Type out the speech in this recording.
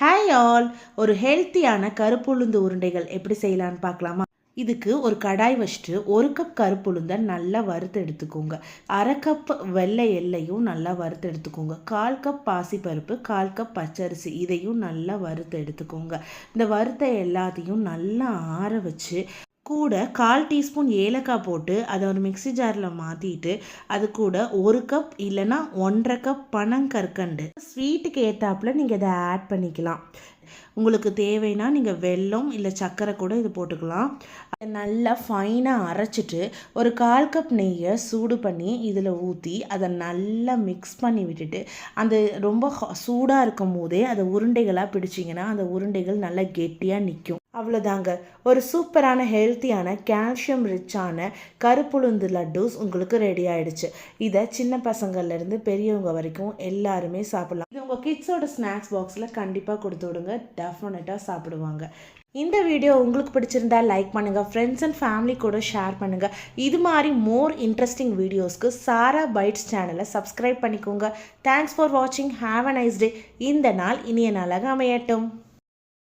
Hi all, ஒரு ஹெல்த்தியான கருப்புளுந்து உருண்டைகள் எப்படி செய்யலான்னு பார்க்கலாமா? இதுக்கு ஒரு கடாய் வச்சுட்டு 1 கப் கருப்புளுந்தை நல்லா வறுத்து எடுத்துக்கோங்க. 1/2 கப் வெள்ளை எள்ளையும் நல்லா வறுத்து எடுத்துக்கோங்க. 1/4 கப் பாசிப்பருப்பு, 1/4 கப் பச்சரிசி இதையும் நல்லா வறுத்து எடுத்துக்கோங்க. இந்த வறுத்த எல்லாத்தையும் நல்லா ஆற வச்சு கூட 1/4 டீஸ்பூன் ஏலக்காய் போட்டு அதை ஒரு மிக்ஸி ஜாரில் மாற்றிட்டு அது கூட 1 கப் இல்லைன்னா 1/2 கப் பனங்கற்கண்டு ஸ்வீட்டுக்கு ஏற்றாப்புல நீங்கள் இதை ஆட் பண்ணிக்கலாம். உங்களுக்கு தேவைன்னா நீங்கள் வெல்லம் இல்லை சர்க்கரை கூட இது போட்டுக்கலாம். நல்லா ஃபைனாக அரைச்சிட்டு ஒரு 1/4 கப் நெய்யை சூடு பண்ணி இதில் ஊற்றி அதை நல்லா மிக்ஸ் பண்ணி விட்டுட்டு அந்த ரொம்ப சூடாக இருக்கும் போதே அதை உருண்டைகளாக பிடிச்சிங்கன்னா அந்த உருண்டைகள் நல்லா கெட்டியாக நிற்கும். அவ்வளோதாங்க, ஒரு சூப்பரான ஹெல்த்தியான கால்சியம் ரிச்சான கருப்புளுந்து லட்டூஸ் உங்களுக்கு ரெடி ஆகிடுச்சு. இதை சின்ன பசங்கள்லேருந்து பெரியவங்க வரைக்கும் எல்லாருமே சாப்பிட்லாம். இது உங்கள் கிட்ஸோட ஸ்நாக்ஸ் பாக்ஸில் கண்டிப்பாக கொடுத்து விடுங்க, டெஃபினட்டாக சாப்பிடுவாங்க. இந்த வீடியோ உங்களுக்கு பிடிச்சிருந்தா லைக் பண்ணுங்கள், ஃப்ரெண்ட்ஸ் அண்ட் ஃபேமிலி கூட ஷேர் பண்ணுங்கள். இது மாதிரி மோர் இன்ட்ரெஸ்டிங் வீடியோஸ்க்கு சாரா பைட்ஸ் சேனலை சப்ஸ்கிரைப் பண்ணிக்கோங்க. தேங்க்ஸ் ஃபார் வாட்சிங். Have a nice day. இந்த நாள் இனிய நாளாக அமையட்டும்.